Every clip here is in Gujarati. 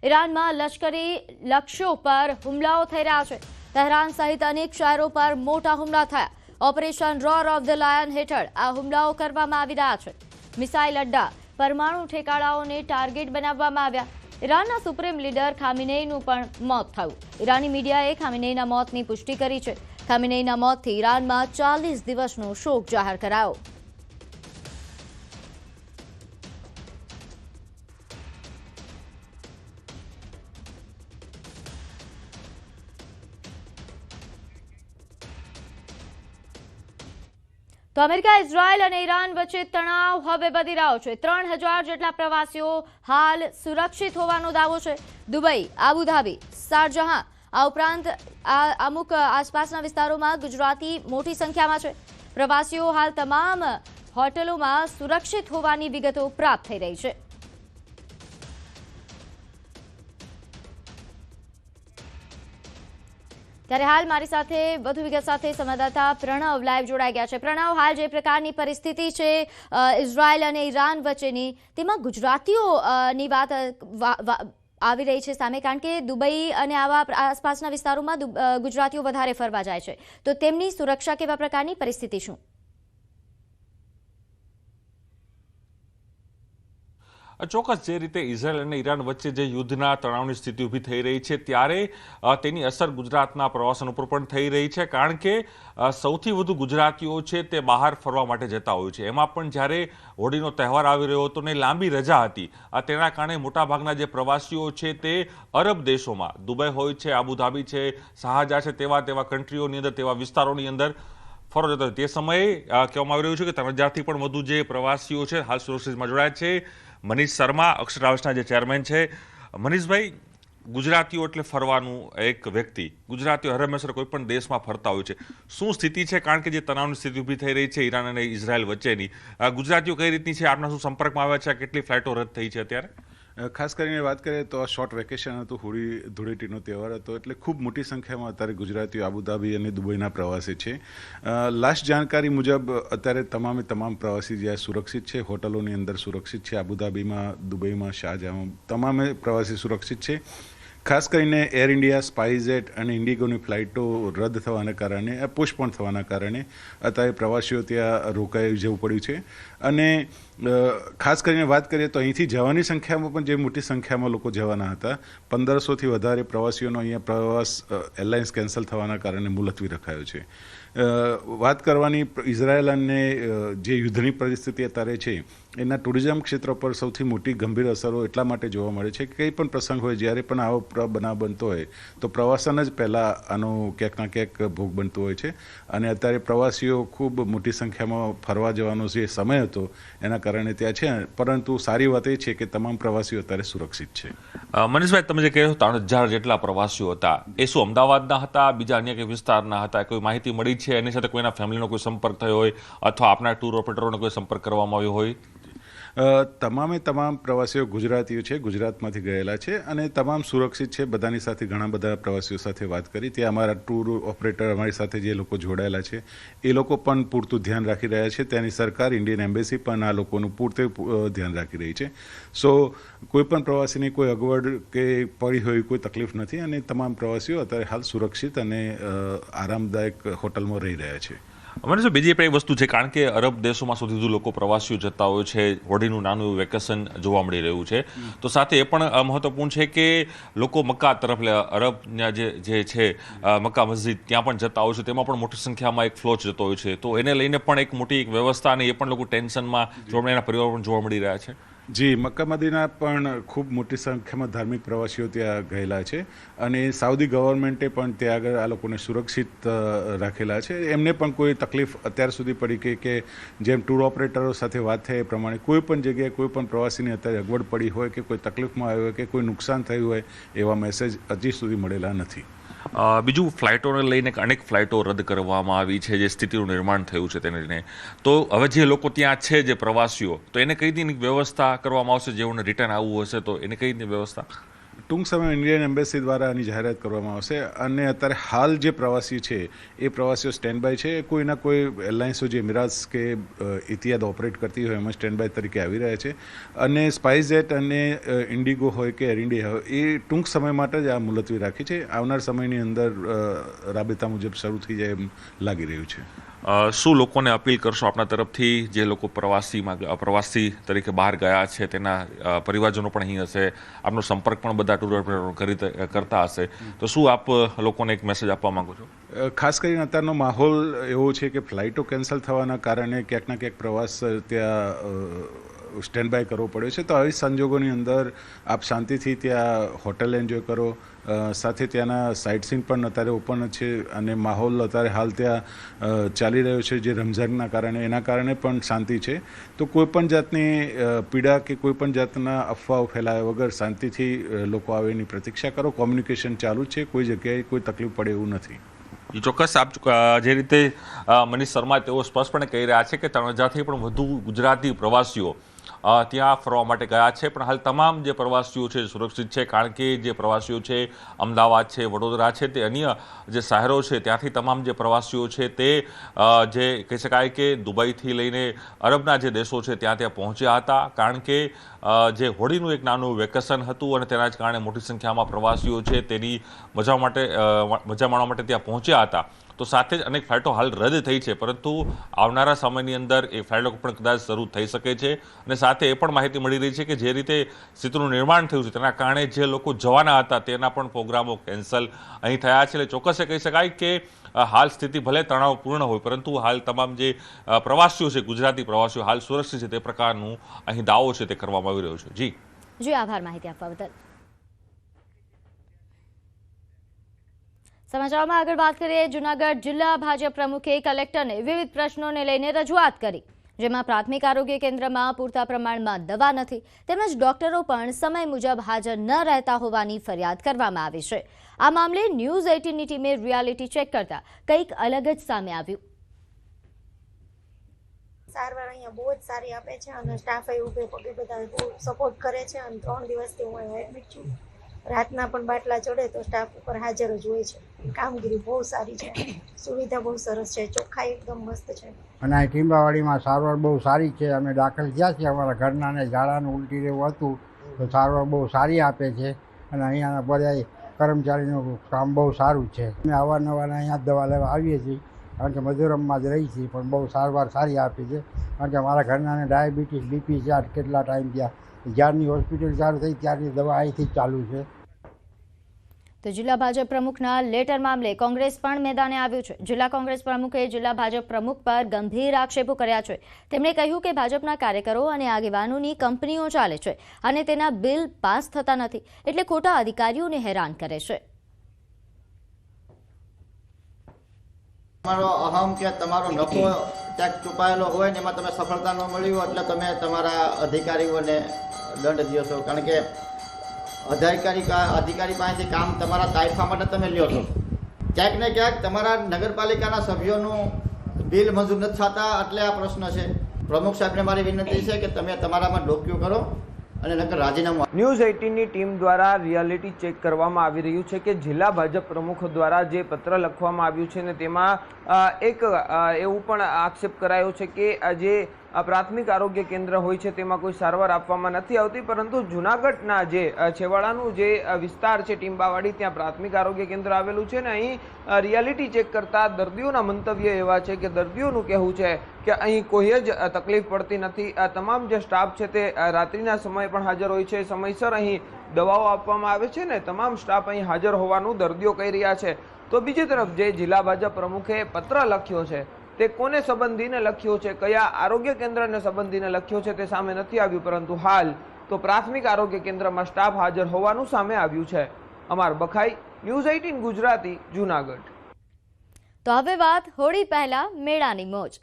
ઈરાનમાં લશ્કરી લક્ષ્યો પર હુમલાઓ થઈ રહ્યા છે। તહેરાન સહિત અનેક શહેરો પર મોટા હુમલા થયા। Operation roar of the lion હેઠળ આ હુમલાઓ કરવામાં આવી રહ્યા છે। મિસાઇલ અડ્ડા, પરમાણુ ઠેકાણાઓને ટાર્ગેટ બનાવવામાં આવ્યા। ઈરાનના સુપ્રીમ લીડર ખામિનેઈનું પણ મોત થયું। ઈરાની મીડિયાએ ખામિનેઈના મોતની પુષ્ટિ કરી છે। ખામિનેઈના મોતથી ઈરાનમાં 40 દિવસનો શોક જાહેર કરાયો। તો અમેરિકા, ઇઝરાયલ અને ઈરાન વચ્ચે તણાવ હવે વધી રહ્યો છે। 3000 જેટલા પ્રવાસીઓ હાલ સુરક્ષિત હોવાનો દાવો છે। દુબઈ, આબુધાબી, શારજહાં આ ઉપરાંત અમુક આસપાસના વિસ્તારોમાં ગુજરાતી મોટી સંખ્યામાં છે। પ્રવાસીઓ હાલ તમામ હોટેલોમાં સુરક્ષિત હોવાની વિગતો પ્રાપ્ત થઈ રહી છે। ત્યારે હાલ મારી સાથે વધુ વિગત સાથે સંવાદદાતા પ્રણવ લાઈવ જોડાઈ ગયા છે। પ્રણવ, હાલ જે પ્રકારની પરિસ્થિતિ છે ઇઝરાયલ અને ઈરાન વચ્ચેની, તેમાં ગુજરાતીઓની વાત આવી રહી છે સામે, કારણ કે દુબઈ અને આવા આસપાસના વિસ્તારોમાં ગુજરાતીઓ વધારે ફરવા જાય છે, તો તેમની સુરક્ષા કેવા પ્રકારની પરિસ્થિતિ શું? ચોક્કસ જે રીતે ઇઝરાયલ અને ઈરાન વચ્ચે જે યુદ્ધના તણાવની સ્થિતિ ઊભી થઈ રહી છે, ત્યારે તેની અસર ગુજરાતના પ્રવાસન ઉપર પણ થઈ રહી છે, કારણ કે સૌથી વધુ ગુજરાતીઓ છે તે બહાર ફરવા માટે જતા હોય છે। એમાં પણ જ્યારે હોળીનો તહેવાર આવી રહ્યો હતો ને લાંબી રજા હતી, તેના કારણે મોટાભાગના જે પ્રવાસીઓ છે તે અરબ દેશોમાં, દુબઈ હોય છે, આબુધાબી છે, શારજાહ છે, તેવા કન્ટ્રીઓની અંદર, તેવા વિસ્તારોની અંદર ફરવા જતો. તે સમયે કહેવામાં આવી રહ્યું છે કે 3000થી પણ વધુ જે પ્રવાસીઓ છે હાલ સુરક્ષિતમાં જોડાયા છે। મનીષ શર્મા, અક્ષર ટ્રાવેલ્સના જે ચેરમેન છે। મનીષભાઈ, ગુજરાતીઓ એટલે ફરવાનું એક વ્યક્તિ, ગુજરાતીઓ હંમેશા કોઈ પણ દેશમાં ફરતા હોય છે, શું સ્થિતિ છે? કારણ કે જે તણાવની સ્થિતિ ઊભી થઈ રહી છે ઈરાન અને ઇઝરાયલ વચ્ચેની, ગુજરાતીઓ કઈ રીતની છે? આપના શું સંપર્કમાં આવ્યા છે? કેટલી ફ્લાઇટો રદ થઈ છે અત્યારે? ખાસ કરીને વાત કરીએ તો શોર્ટ વેકેશન હતું, હોળી ધૂળેટીનો તહેવાર હતો, એટલે ખૂબ મોટી સંખ્યામાં અત્યારે ગુજરાતીઓ આબુધાબી અને દુબઈના પ્રવાસી છે। લાસ્ટ જાણકારી મુજબ અત્યારે તમામ પ્રવાસી જ્યાં સુરક્ષિત છે, હોટલોની અંદર સુરક્ષિત છે, આબુધાબીમાં, દુબઈમાં, શારજાહમાં તમામે પ્રવાસી સુરક્ષિત છે। ખાસ કરીને એર ઇન્ડિયા, સ્પાઇસજેટ અને ઇન્ડિગોની ફ્લાઇટો રદ થવાના કારણે, પોસ્ટપોન થવાના કારણે અત્યારે પ્રવાસીઓ ત્યાં રોકાઈ જવું પડ્યું છે। અને ખાસ કરીને વાત કરીએ તો અહીંથી જવાની સંખ્યામાં પણ જે મોટી સંખ્યામાં લોકો જવાના હતા, 1500થી વધારે પ્રવાસીઓનો અહીંયા પ્રવાસ એરલાઇન્સ કેન્સલ થવાના કારણે મુલતવી રખાયો છે। વાત કરવાની ઇઝરાયલ અને જે યુદ્ધની પરિસ્થિતિ અત્યારે છે એના ટુરિઝમ ક્ષેત્ર પર સૌથી મોટી ગંભીર અસરો એટલા માટે જોવા મળે છે કે કંઈ પણ પ્રસંગ હોય, જ્યારે પણ આવો બનાવ બનતો હોય તો પ્રવાસન જ પહેલાં આનો ક્યાંક ના ક્યાંક ભોગ બનતો હોય છે। અને અત્યારે પ્રવાસીઓ ખૂબ મોટી સંખ્યામાં ફરવા જવાનો જે સમય હતો એના કારણે ત્યાં છે, પરંતુ સારી વાત એ છે કે તમામ પ્રવાસીઓ અત્યારે સુરક્ષિત છે। મનીષભાઈ, તમે જે કહ્યું 3000 જેટલા પ્રવાસીઓ હતા, એ શું અમદાવાદના હતા, બીજા અન્ય કોઈ વિસ્તારના હતા? કોઈ માહિતી મળી છે એની સાથે? કોઈના ફેમિલીનો કોઈ સંપર્ક થયો હોય અથવા આપના ટૂર ઓપરેટરોનો કોઈ સંપર્ક કરવામાં આવ્યો હોય? તમામ પ્રવાસીઓ ગુજરાતીઓ છે, ગુજરાતમાંથી ગયેલા છે અને તમામ સુરક્ષિત છે। બધાની સાથે, ઘણા બધા પ્રવાસીઓ સાથે વાત કરી, ત્યાં અમારા ટૂર ઓપરેટર અમારી સાથે જે લોકો જોડાયેલા છે એ લોકો પણ પૂરતું ધ્યાન રાખી રહ્યા છે। ત્યાંની સરકાર, ઇન્ડિયન એમ્બેસી પણ આ લોકોનું પૂરતું ધ્યાન રાખી રહી છે। સો કોઈ પણ પ્રવાસીની કોઈ અગવડ કે પડી હોય કોઈ તકલીફ નથી અને તમામ પ્રવાસીઓ અત્યારે હાલ સુરક્ષિત અને આરામદાયક હોટલમાં રહી રહ્યા છે। મને શું બીજી પણ એક વસ્તુ છે, કારણ કે અરબ દેશોમાં સૌથી વધુ લોકો પ્રવાસીઓ જતા હોય છે, હોળીનું નાનું એવું વેકેશન જોવા મળી રહ્યું છે, તો સાથે એ પણ મહત્વપૂર્ણ છે કે લોકો મક્કા તરફ, અરબના જે છે મક્કા મસ્જિદ, ત્યાં પણ જતા હોય છે, તેમાં પણ મોટી સંખ્યામાં એક ફ્લો જતો હોય છે, તો એને લઈને પણ એક મોટી વ્યવસ્થા અને એ પણ લોકો ટેન્શનમાં જોવા, એના પરિવાર પણ જોવા મળી રહ્યા છે। જી, મક્કા મદીના પણ ખૂબ મોટી સંખ્યામાં ધાર્મિક પ્રવાસીઓ ત્યાં ગયેલા છે અને સાઉદી ગવર્મેન્ટે પણ ત્યાં આગળ આ લોકોને સુરક્ષિત રાખેલા છે। એમને પણ કોઈ તકલીફ અત્યાર સુધી પડી કે જેમ ટૂર ઓપરેટરો સાથે વાત થઈ એ પ્રમાણે કોઈ પણ જગ્યાએ કોઈ પણ પ્રવાસીની અત્યારે અગવડ પડી હોય કે કોઈ તકલીફમાં આવ્યો હોય કે કોઈ નુકસાન થયું હોય એવા મેસેજ હજી સુધી મળેલા નથી। બીજું, ફ્લાઇટોને લઈને અનેક ફ્લાઇટો રદ કરવામાં આવી છે, જે સ્થિતિનું નિર્માણ થયું છે તેને લઈને, તો હવે જે લોકો ત્યાં છે, જે પ્રવાસીઓ, તો એને કઈ રીતની વ્યવસ્થા કરવામાં આવશે? જેઓને રિટર્ન આવવું હશે તો એને કઈ રીતની વ્યવસ્થા? ટૂંક સમય ઇન્ડિયન એમ્બેસી દ્વારા આની જાહેરાત કરવામાં આવશે અને અત્યારે હાલ જે પ્રવાસી છે એ પ્રવાસીઓ સ્ટેન્ડ બાય છે. કોઈના કોઈ એરલાઇન્સો જે મિરાજ કે ઇતિહાદ ઓપરેટ કરતી હોય એમાં સ્ટેન્ડ બાય તરીકે આવી રહ્યા છે અને સ્પાઇસજેટ અને ઇન્ડિગો હોય કે એર ઇન્ડિયા હોય એ ટૂંક સમય માટે જ આ મુલતવી રાખી છે. આવનાર સમયની અંદર રાબેતા મુજબ શરૂ થઈ જાય એમ લાગી રહ્યું છે. શું લોકોને અપીલ કરશો આપના તરફથી જે લોકો પ્રવાસી તરીકે બહાર ગયા છે તેના પરિવારજનો પણ અહીં હશે, આપનો સંપર્ક પણ બધા ટૂર ઓપરેટર કરતા હશે, તો શું આપ લોકોને એક મેસેજ આપવા માંગો છો? ખાસ કરીને અત્યારનો માહોલ એવો છે કે ફ્લાઇટો કેન્સલ થવાના કારણે ક્યાંક ના ક્યાંક પ્રવાસ ત્યાં સ્ટેન્ડ બાય કરવો પડ્યો છે. તો આવી સંજોગોની અંદર આપ શાંતિથી ત્યાં હોટલ એન્જોય કરો, સાથે ત્યાંના સાઇટ સીન પણ અત્યારે ઓપન છે અને માહોલ અત્યારે હાલ ત્યાં ચાલી રહ્યો છે જે રમઝાનના કારણે, એના કારણે પણ શાંતિ છે. તો કોઈપણ જાતની પીડા કે કોઈપણ જાતના અફવાઓ ફેલાયા વગર શાંતિથી લોકો આવે એની પ્રતીક્ષા કરો. કોમ્યુનિકેશન ચાલુ છે, કોઈ જગ્યાએ કોઈ તકલીફ પડે એવું નથી. ચોક્કસ આપ જે રીતે મનીષ શર્મા તેઓ સ્પષ્ટપણે કહી રહ્યા છે કે 3000થી પણ વધુ ગુજરાતી પ્રવાસીઓ ત્યાં ફરવા માટે ગયા છે, પણ હાલ તમામ જે પ્રવાસીઓ છે સુરક્ષિત છે, કારણ કે જે પ્રવાસીઓ છે અમદાવાદ છે, વડોદરા છે, તે અન્ય જે શહેરો છે ત્યાંથી તમામ જે પ્રવાસીઓ છે તે જે કહી શકાય કે દુબઈથી લઈને અરબના જે દેશો છે ત્યાં પહોંચ્યા હતા, કારણ કે જે હોળીનું એક નાનું વેકેશન હતું અને તેના જ કારણે મોટી સંખ્યામાં પ્રવાસીઓ છે તેની મજા માણવા માટે ત્યાં પહોંચ્યા હતા. તો સાથે જ અનેક ફ્લાઇટો હાલ રદ થઈ છે, પરંતુ આવનારા સમયની અંદર એ ફ્લાઇટો પણ કદાચ શરૂ થઈ શકે છે. અને સાથે એ પણ માહિતી મળી રહી છે કે જે રીતે સેતુનું નિર્માણ થયું છે તેના કારણે જે લોકો જવાના હતા તેના પણ પ્રોગ્રામો કેન્સલ અહીં થયા છે. એટલે ચોક્કસ કહી શકાય કે હાલ સ્થિતિ ભલે તણાવપૂર્ણ હોય, પરંતુ હાલ તમામ જે પ્રવાસીઓ છે, ગુજરાતી પ્રવાસીઓ હાલ સુરક્ષિત છે તે પ્રકારનું અહીં દાવો છે તે કરવામાં આવી રહ્યો છે. જી આભાર માહિતી આપવા બદલ. સમાચારમાં આગળ વાત કરીએ. જૂનાગઢ જિલ્લા ભાજપ પ્રમુખે કલેક્ટરને વિવિધ પ્રશ્નોને લઈને રજૂઆત કરી, જેમાં પ્રાથમિક આરોગ્ય કેન્દ્રમાં પૂરતા પ્રમાણમાં દવા નથી, તેમજ ડોક્ટરો પણ સમય મુજબ હાજર ન રહેતા હોવાની ફરિયાદ કરવામાં આવી છે. આ મામલે ન્યૂઝ 18ની ટીમે રિયાલિટી ચેક કરતા કંઈક અલગ જ સામે આવ્યું. સારવાર અહીંયા બહુ જ સારી આપે છે અને સ્ટાફ એ ઉભે પગે બધા બહુ સપોર્ટ કરે છે અને 3 દિવસથી હું અહીંયા એડમિટ છું. રાતના પણ બાટલા ચડે તો સ્ટાફ ઉપર હાજર જ હોય છે. કામગીરી બહુ સારી છે, સુવિધા બહુ સરસ છે, ચોખ્ખાઈ એકદમ મસ્ત છે અને આ ટીમ્બાવાડીમાં સારવાર બહુ સારી છે. અમે દાખલ થયા છીએ, અમારા ઘરનાને ઝાડાનું ઉલટી જેવું હતું તો સારવાર બહુ સારી આપે છે અને અહીંયાના બધા કર્મચારીનું કામ બહુ સારું છે. અમે અવારનવાર અહીંયા દવા લેવા આવીએ છીએ, કારણ કે મધુરમમાં જ રહી છીએ, પણ બહુ સારવાર સારી આપે છે. કારણ કે મારા ઘરનાને ડાયાબિટીસ, બીપી છે, કેટલા ટાઈમ થયા, જ્યારની હોસ્પિટલ ચાલુ થઈ ત્યારની દવા અહીંથી જ ચાલુ છે. તો જિલ્લા ભાજપ પ્રમુખના લેટર મામલે કોંગ્રેસ પણ મેદાને આવ્યું છે. જિલ્લા કોંગ્રેસ પ્રમુખે જિલ્લા ભાજપ પ્રમુખ પર ગંભીર આક્ષેપો કર્યા છે. તેમણે કહ્યું કે ભાજપના કાર્યકરો અને આગેવાનોની કંપનીઓ ચાલે છે અને તેના બિલ પાસ થતા નથી, એટલે ખોટા અધિકારીઓને હેરાન કરે છે. તમારો અહમ કે તમારો નફો ક્યાંક છુપાયેલો હોય ને એમાં તમે સફળતા ન મળી હોય એટલે તમે તમારા અધિકારીઓને દંડ દો છો, કારણ કે અધિકારી પાસેથી કામ તમારા તાઇફા માટે તમે લ્યો છો. ક્યાંક ને ક્યાંક તમારા નગરપાલિકાના સભ્યોનું બિલ મંજૂર નથી થતા, એટલે આ પ્રશ્ન છે. પ્રમુખ સાહેબને મારી વિનંતી છે કે તમે તમારામાં ડોક્યુ કરો અને નકર રાજીનામું. ન્યૂઝ 18ની ટીમ દ્વારા રિયાલિટી ચેક કરવામાં આવી રહ્યું છે કે જિલ્લા ભાજપ પ્રમુખ દ્વારા જે પત્ર લખવામાં આવ્યું છે ને તેમાં એક એવું પણ આક્ષેપ કરાયો છે કે જે પ્રાથમિક આરોગ્ય કેન્દ્ર હોય છે તેમાં કોઈ સારવાર આપવામાં નથી આવતી, પરંતુ જૂનાગઢના જે છેવાડાનું જે વિસ્તાર છે ટીમ્બાવાડી, ત્યાં પ્રાથમિક આરોગ્ય કેન્દ્ર આવેલું છે ને અહીં રિયાલિટી ચેક કરતા દર્દીઓના મંતવ્ય એવા છે કે દર્દીઓનું કહેવું છે કે અહીં કોઈ જ તકલીફ પડતી નથી. તમામ જે સ્ટાફ છે તે રાત્રિના સમયે પણ હાજર હોય છે, સમયસર અહીં દવાઓ આપવામાં આવે છે ને તમામ સ્ટાફ અહીં હાજર હોવાનું દર્દીઓ કહી રહ્યા છે. તો બીજી તરફ જે જિલ્લા ભાજપ પ્રમુખે પત્ર લખ્યો છે તે કોને સંબંધીને લખ્યો છે, કયા આરોગ્ય કેન્દ્રને સંબંધીને લખ્યો છે તે સામે નથી આવ્યું, પરંતુ હાલ તો પ્રાથમિક આરોગ્ય કેન્દ્રમાં સ્ટાફ હાજર હોવાનું સામે આવ્યું છે. અમાર બખાઈ, ન્યૂઝ 18 ગુજરાતી, જૂનાગઢ. તો હવે વાત હોળી પહેલા મેળાની મોજ.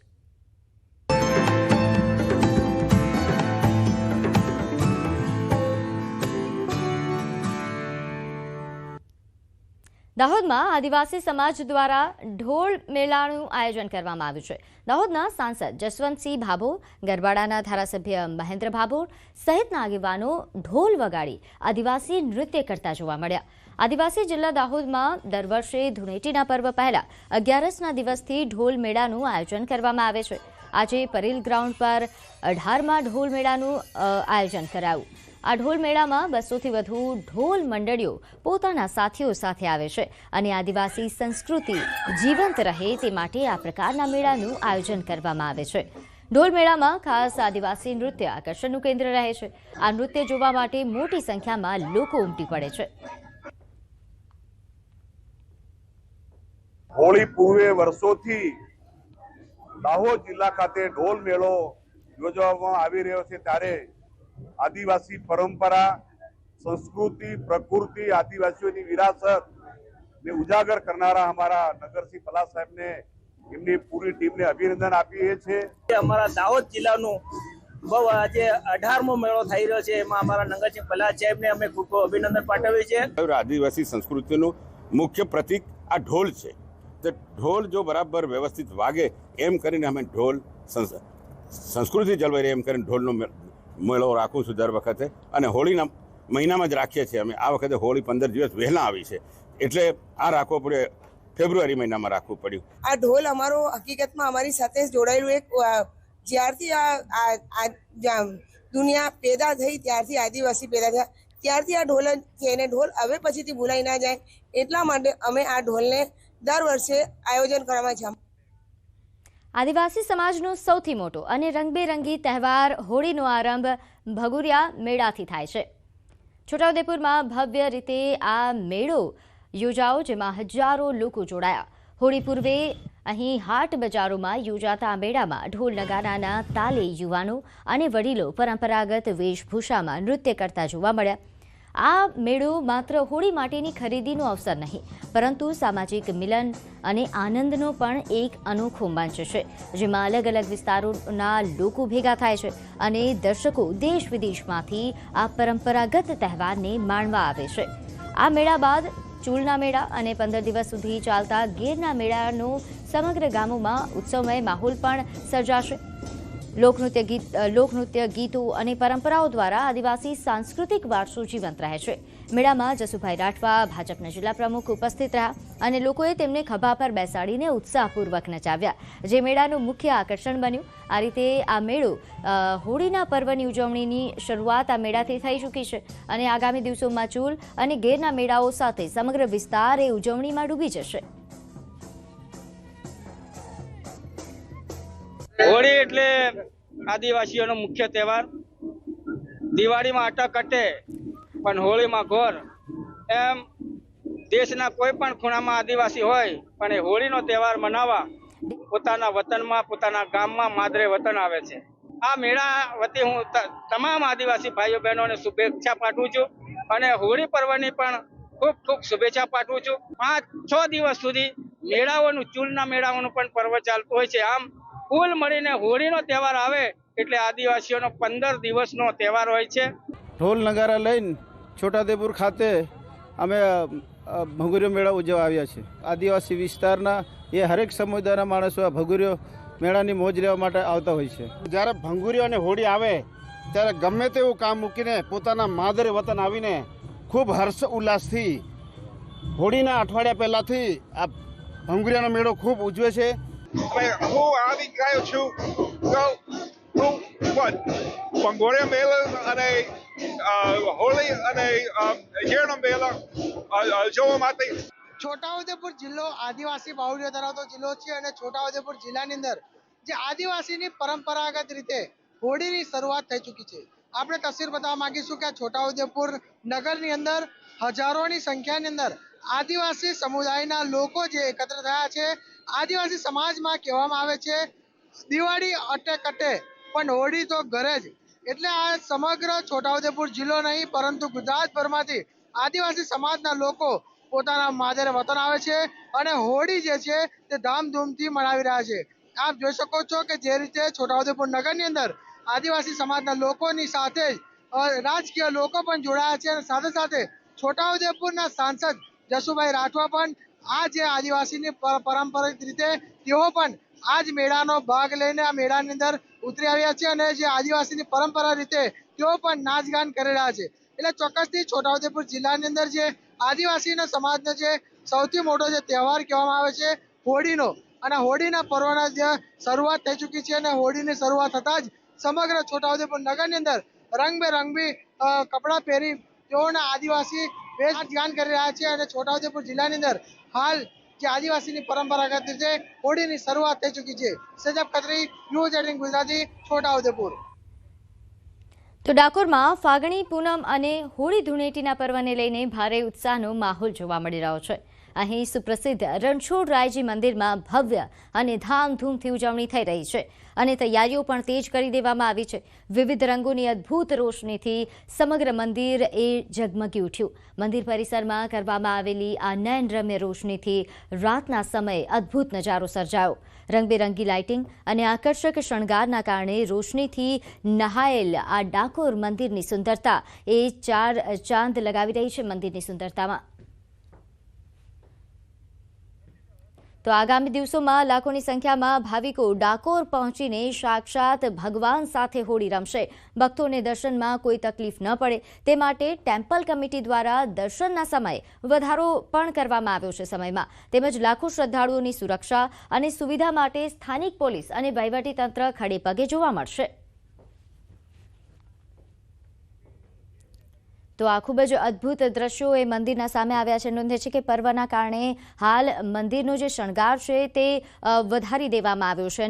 દાહોદમાં આદિવાસી સમાજ દ્વારા ઢોલ મેળાનું આયોજન કરવામાં આવ્યું છે. દાહોદના સાંસદ જસવંતસિંહ ભાભોર, ગરબાડાના ધારાસભ્ય મહેન્દ્ર ભાભોર સહિતના આગેવાનો ઢોલ વગાડી આદિવાસી નૃત્ય કરતા જોવા મળ્યા. આદિવાસી જિલ્લા દાહોદમાં દર વર્ષે ધૂળેટીના પર્વ પહેલા 11ના દિવસથી ઢોલ મેળાનું આયોજન કરવામાં આવે છે. આજે પરેલ ગ્રાઉન્ડ પર 18મા ઢોલ મેળાનું આયોજન કરાયું. આ ઢોલ મેળામાં 200થી વધુ ઢોલ મંડળીઓ પોતાના સાથીઓ સાથે આવે છે અને આદિવાસી સંસ્કૃતિ જીવંત રહે તે માટે આ પ્રકારના મેળાનું આયોજન કરવામાં આવે છે. ઢોલ મેળામાં ખાસ આદિવાસી નૃત્ય આકર્ષણનું કેન્દ્ર રહે છે. આ નૃત્ય જોવા માટે મોટી સંખ્યામાં લોકો ઉમટી પડે છે. હોળી પૂર્વે વર્ષોથી દાહોદ જિલ્લા ખાતે ઢોલ મેળો યોજવામાં આવી રહ્યો છે, ત્યારે આદિવાસી પરંપરા, સંસ્કૃતિ, પ્રકૃતિ, આદિવાસીઓની વિરાસત ને ઉજાગર કરનારા અમારા નગરસિંહ પલા સાહેબને એમની પૂરી ટીમને અભિનંદન આપીએ છીએ. અમારા દાહોદ જિલ્લાનું બહુ આજે 18મો મેળો થઈ રહ્યો છે, એમાં અમારા નગરસિંહ પલા સાહેબને અમે ખૂબ અભિનંદન પાઠવીએ છીએ. આદિવાસી સંસ્કૃતિનું મુખ્ય પ્રતીક આ ઢોલ છે. તો ઢોલ જો બરાબર વ્યવસ્થિત વાગે એમ કરીને અમે ઢોલ સંસ્કૃતિ જળવાઈ રહે એમ કરીને ઢોલનો મેળો રાખું છું દર વખતે, અને હોળીના મહિનામાં જ રાખીએ છીએ અમે. આ વખતે હોળી 15 દિવસ વહેલા આવી છે એટલે આ રાખવો પડે, ફેબ્રુઆરી મહિનામાં રાખવું પડ્યું. આ ઢોલ અમારો હકીકતમાં અમારી સાથે જોડાયેલું એક જ્યારથી આ દુનિયા પેદા થઈ ત્યારથી આદિવાસી પેદા થયા ત્યારથી આ ઢોલ છે, અને ઢોલ હવે પછીથી ભૂલાઈ ના જાય એટલા માટે અમે આ ઢોલને દર વર્ષે આયોજન કરવામાં છે. આદિવાસી સમાજનો સૌથી મોટો અને રંગબેરંગી તહેવાર હોળીનો આરંભ ભગુરિયા મેળાથી થાય છે. છોટાઉદેપુરમાં ભવ્ય રીતે આ મેળો યોજાયો, જેમાં હજારો લોકો જોડાયા. હોળી પૂર્વે અહીં હાટ બજારોમાં યોજાતા આ મેળામાં ઢોલ નગારાના તાલે યુવાનો અને વડીલો પરંપરાગત વેશભૂષામાં નૃત્ય કરતા જોવા મળ્યા. આ મેળો માત્ર હોળી માટેની ખરીદીનો અવસર નહીં, પરંતુ સામાજિક મિલન અને આનંદનો પણ એક અનોખો મંચ છે, જેમાં અલગ અલગ વિસ્તારોના લોકો ભેગા થાય છે અને દર્શકો દેશ વિદેશમાંથી આ પરંપરાગત તહેવારને માણવા આવે છે. આ મેળા બાદ ચૂલના મેળા અને 15 દિવસ સુધી ચાલતા ગેરના મેળાનો સમગ્ર ગામોમાં ઉત્સવમય માહોલ પણ સર્જાશે. લોકનૃત્ય, ગીતો અને પરંપરાઓ દ્વારા આદિવાસી સાંસ્કૃતિક વારસો જીવંત રહે છે. મેળામાં જસુભાઈ રાઠવા, ભાજપના જિલ્લા પ્રમુખ ઉપસ્થિત રહ્યા અને લોકોએ તેમને ખભા પર બેસાડીને ઉત્સાહપૂર્વક નચાવ્યા, જે મેળાનું મુખ્ય આકર્ષણ બન્યું. આ રીતે આ મેળો હોળીના પર્વની ઉજવણીની શરૂઆત આ મેળાથી થઈ ચૂકી છે અને આગામી દિવસોમાં ચૂલ અને ગેરના મેળાઓ સાથે સમગ્ર વિસ્તાર એ ઉજવણીમાં ડૂબી જશે. હોળી એટલે આદિવાસીઓનો મુખ્ય તહેવાર. દિવાળીમાં અટકટે પણ હોળીમાં ઘોર, એમ દેશના કોઈ પણ ખૂણામાં આદિવાસી હોય પણ એ હોળીનો તહેવાર મનાવવા પોતાના વતનમાં, પોતાના ગામમાં માદરે વતન આવે છે. આ મેળા વતી હું તમામ આદિવાસી ભાઈઓ બહેનોને શુભેચ્છા પાઠવું છું અને હોળી પર્વની પણ ખૂબ ખૂબ શુભેચ્છા પાઠવું છું. 5-6 દિવસ સુધી મેળાઓનું, ચૂલના મેળાઓનું પણ પર્વ ચાલતું હોય છે. આમ કુલ મળીને હોળીનો તહેવાર આવે એટલે આદિવાસીઓનો 15 દિવસનો તહેવાર હોય છે. ઢોલ નગારા લઈને છોટાઉદેપુર ખાતે અમે ભગુરિયો મેળા ઉજવવા આવ્યા છીએ. આદિવાસી વિસ્તારના એ હરેક સમુદાયના માણસો આ ભગુરિયો મેળાની મોજ લેવા માટે આવતા હોય છે. જ્યારે ભંગુરિયો અને હોળી આવે ત્યારે ગમે તેવું કામ મૂકીને પોતાના માદરે વતન આવીને ખૂબ હર્ષ ઉલ્લાસથી હોળીના અઠવાડિયા પહેલાંથી આ ભંગુરિયાનો મેળો ખૂબ ઉજવે છે. હું આવી ગયો છું ભંગોરિયા મેળા અને હોળી અને ગેરના મેળા જોવા માટે. છોટાઉદેપુર જિલ્લો આદિવાસી બાહુલ્ય ધરાવતો જિલ્લો છે અને છોટાઉદેપુર જિલ્લાની અંદર જે આદિવાસીની પરંપરાગત રીતે હોળીની શરૂઆત થઈ ચૂકી છે. આપણે તસવીર બતાવવા માંગીશું કે છોટાઉદેપુર નગરની અંદર હજારોની સંખ્યાની અંદર આદિવાસી સમુદાયના લોકો જે એકત્ર થયા છે. આદિવાસી સમાજમાં કહેવામાં આવે છે દિવાળી અટે પણ હોળી તો ઘરે જ. એટલે આ સમગ્ર છોટાઉદેપુર જિલ્લો નહીં પરંતુ ગુજરાતભરમાંથી આદિવાસી સમાજના લોકો પોતાના માદરે વતન આવે છે અને હોળી જે છે તે ધામધૂમથી મનાવી રહ્યા છે. આપ જોઈ શકો છો કે જે રીતે છોટાઉદેપુર નગરની અંદર આદિવાસી સમાજના લોકોની સાથે જ રાજકીય લોકો પણ જોડાયા છે અને સાથે સાથે છોટાઉદેપુરના સાંસદ જસુભાઈ રાઠવા પણ આ જે આદિવાસીની પરંપરાગત રીતે તેઓ પણ આ જ મેળાનો ભાગ લઈને આ મેળાની અંદર ઉતરી આવ્યા છે અને જે આદિવાસીની પરંપરા રીતે તેઓ પણ નાચગાન કરી રહ્યા છે. એટલે ચોક્કસથી છોટાઉદેપુર જિલ્લાની અંદર જે આદિવાસીના સમાજનો જે સૌથી મોટો જે તહેવાર કહેવામાં આવે છે હોળીનો, અને હોળીના પર્વના જે શરૂઆત થઈ ચૂકી છે અને હોળીની શરૂઆત થતાં જ સમગ્ર છોટાઉદેપુર નગરની અંદર રંગબેરંગી કપડાં પહેરી તેઓના આદિવાસી વેશગાન કરી રહ્યા છે અને છોટાઉદેપુર જિલ્લાની અંદર હાલ જે આદિવાસીની પરંપરાગત રીતે હોળીની શરૂઆત થઈ ચૂકી છે. સજબ ખત્રી, ન્યૂઝ 18 ગુજરાતી, છોટાઉદેપુર. તો ડાકોરમાં ફાગણી પૂનમ અને હોળી ધૂળેટીના પર્વને લઈને ભારે ઉત્સાહનો માહોલ જોવા મળી રહ્યો છે. અહીં સુપ્રસિદ્ધ રણછોડરાયજી મંદિરમાં ભવ્ય અને ધામધૂમથી ઉજવણી થઈ રહી છે અને તૈયારીઓ પણ તેજ કરી દેવામાં આવી છે. વિવિધ રંગોની અદ્ભુત રોશનીથી સમગ્ર મંદિર એ ઝગમગી ઉઠ્યું. મંદિર પરિસરમાં કરવામાં આવેલી આ નયનરમ્ય રોશનીથી રાતના સમયે અદ્ભુત નજારો સર્જાયો. રંગબેરંગી લાઇટિંગ અને આકર્ષક શણગારના કારણે રોશનીથી નહાયેલ આ ડાકોર મંદિરની સુંદરતા એ ચાર ચાંદ લગાવી રહી છે મંદિરની સુંદરતામાં. તો આગામી દિવસોમાં લાખોની સંખ્યામાં ભાવિકો ડાકોર પહોંચીને સાક્ષાત ભગવાન સાથે હોળી રમશે. ભક્તોને દર્શનમાં કોઈ તકલીફ ન પડે તે માટે ટેમ્પલ કમિટી દ્વારા દર્શનના સમયે વધારો પણ કરવામાં આવ્યો છે સમયમાં. તેમજ લાખો શ્રદ્ધાળુઓની સુરક્ષા અને સુવિધા માટે સ્થાનિક પોલીસ અને વહીવટીતંત્ર ખડે પગે જોવા મળશે. તો આ ખૂબ જ અદ્ભુત દ્રશ્યો એ મંદિરના સામે આવ્યા છે. નોંધે છે કે પર્વના કારણે હાલ મંદિરનો જે શણગાર છે તે વધારી દેવામાં આવ્યો છે.